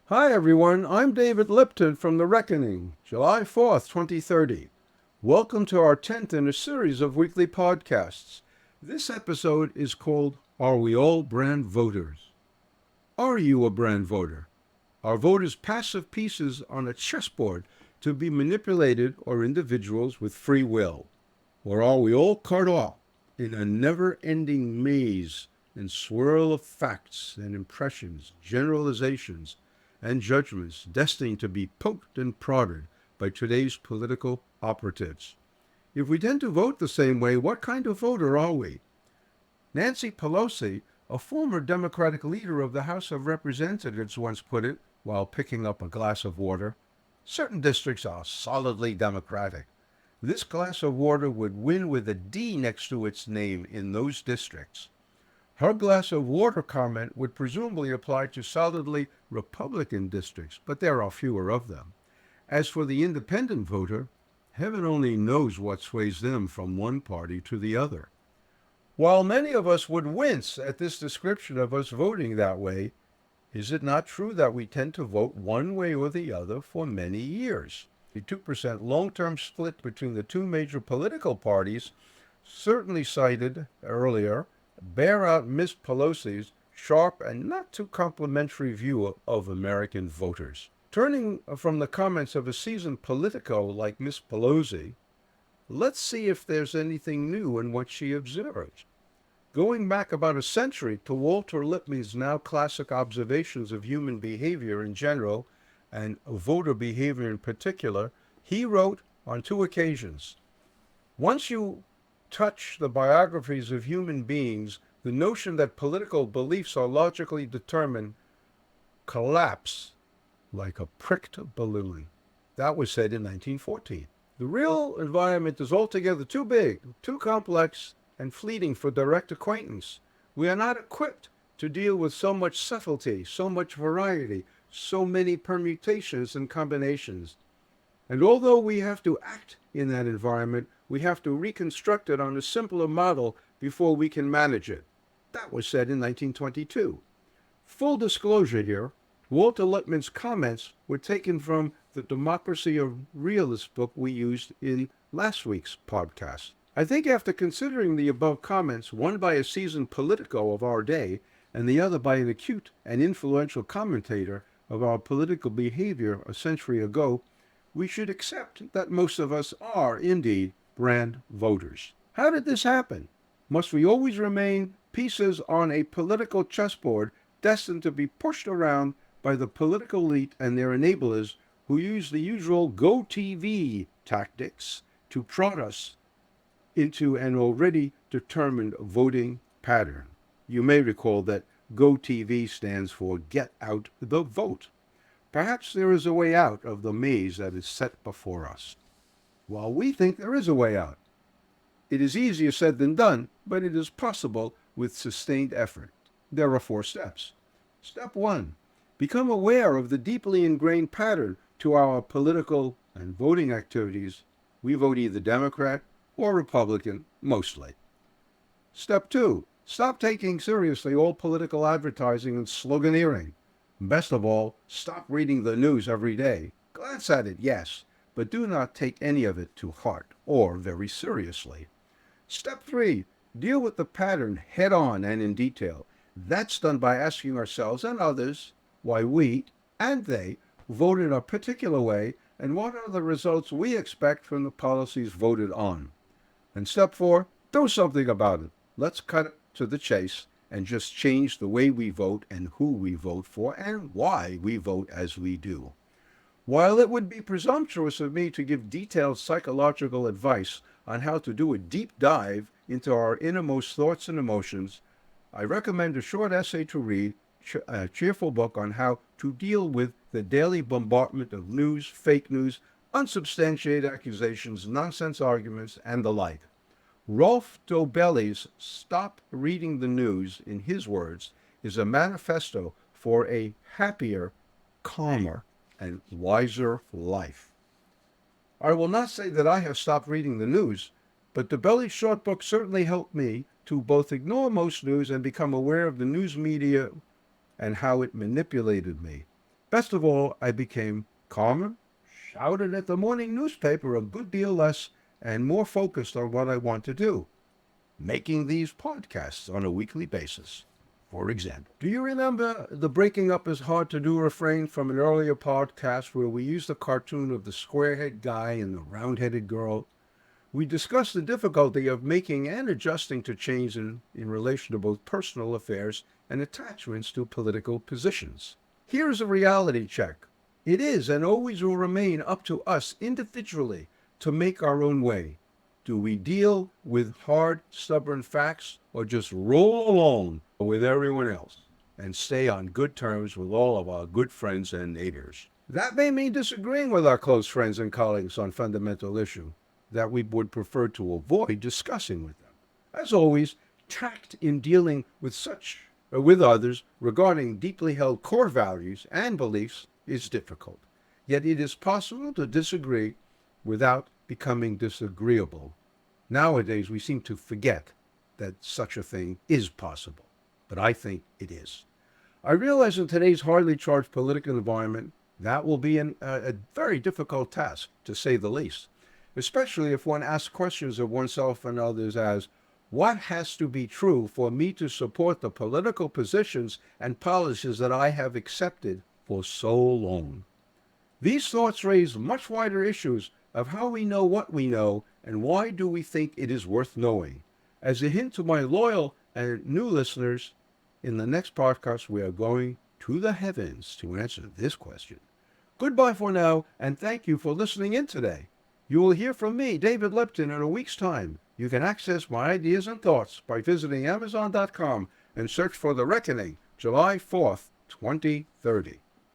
Hi everyone, I'm David Lipton from The Reckoning, July 4th, 2030. Welcome to our 10th in a series of weekly podcasts. This episode is called Are We All Brand Voters? Are you a brand voter? Are voters passive pieces on a chessboard to be manipulated or individuals with free will? Or are we all caught up in a never-ending maze and swirl of facts and impressions, generalizations, and judgments destined to be poked and prodded by today's political operatives? If we tend to vote the same way, what kind of voter are we? Nancy Pelosi, a former Democratic leader of the House of Representatives, once put it while picking up a glass of water. Certain districts are solidly Democratic. This glass of water would win with a D next to its name in those districts. Her glass of water comment would presumably apply to solidly Republican districts, but there are fewer of them. As for the independent voter, heaven only knows what sways them from one party to the other. While many of us would wince at this description of us voting that way, is it not true that we tend to vote one way or the other for many years? The 2% long-term split between the two major political parties, certainly cited earlier, bear out Ms. Pelosi's sharp and not too complimentary view of American voters. Turning from the comments of a seasoned politico like Ms. Pelosi, let's see if there's anything new in what she observes. Going back about a century to Walter Lippmann's now classic observations of human behavior in general, and voter behavior in particular, he wrote on two occasions, "Once you touch the biographies of human beings, the notion that political beliefs are logically determined collapse like a pricked balloon." That was said in 1914. The real environment is altogether too big, too complex, and fleeting for direct acquaintance. We are not equipped to deal with so much subtlety, so much variety, so many permutations and combinations. And although we have to act in that environment, we have to reconstruct it on a simpler model before we can manage it. That was said in 1922. Full disclosure here, Walter Lippmann's comments were taken from the Democracy of Realists book we used in last week's podcast. I think after considering the above comments, one by a seasoned politico of our day and the other by an acute and influential commentator of our political behavior a century ago, we should accept that most of us are indeed brand voters. How did this happen? Must we always remain pieces on a political chessboard destined to be pushed around by the political elite and their enablers who use the usual Go TV tactics to prod us into an already determined voting pattern? You may recall that Go TV stands for Get Out the Vote. Perhaps there is a way out of the maze that is set before us. While we think there is a way out, it is easier said than done, but it is possible with sustained effort. There are 4 steps. Step 1. Become aware of the deeply ingrained pattern to our political and voting activities. We vote either Democrat or Republican, mostly. Step 2. Stop taking seriously all political advertising and sloganeering. Best of all, stop reading the news every day. Glance at it, yes, but do not take any of it to heart or very seriously. Step 3. Deal with the pattern head on and in detail. That's done by asking ourselves and others why we and they voted a particular way and what are the results we expect from the policies voted on. And step 4, do something about it. Let's cut it to the chase and just change the way we vote and who we vote for and why we vote as we do. While it would be presumptuous of me to give detailed psychological advice on how to do a deep dive into our innermost thoughts and emotions, I recommend a short essay to read, a cheerful book on how to deal with the daily bombardment of news, fake news, unsubstantiated accusations, nonsense arguments, and the like. Rolf Dobelli's Stop Reading the News, in his words, is a manifesto for a happier, calmer, and wiser life. I will not say that I have stopped reading the news, but Dobelli's short book certainly helped me to both ignore most news and become aware of the news media and how it manipulated me. Best of all, I became calmer, shouted at the morning newspaper a good deal less, and more focused on what I want to do, making these podcasts on a weekly basis. For example, do you remember the breaking up is hard to do refrain from an earlier podcast where we used the cartoon of the square-head guy and the round-headed girl? We discussed the difficulty of making and adjusting to change in relation to both personal affairs and attachments to political positions. Here's a reality check. It is and always will remain up to us individually to make our own way. Do we deal with hard, stubborn facts or just roll along with everyone else and stay on good terms with all of our good friends and neighbors? That may mean disagreeing with our close friends and colleagues on fundamental issues that we would prefer to avoid discussing with them. As always, tact in dealing with others regarding deeply held core values and beliefs is difficult. Yet it is possible to disagree without becoming disagreeable. Nowadays, we seem to forget that such a thing is possible, but I think it is. I realize in today's hardly charged political environment, that will be a very difficult task, to say the least, especially if one asks questions of oneself and others as, what has to be true for me to support the political positions and policies that I have accepted for so long? These thoughts raise much wider issues of how we know what we know and why do we think it is worth knowing. As a hint to my loyal and new listeners, in the next podcast we are going to the heavens to answer this question. Goodbye for now, and thank you for listening in today. You will hear from me, David Lipton, in a week's time. You can access my ideas and thoughts by visiting Amazon.com and search for The Reckoning, July 4th, 2030.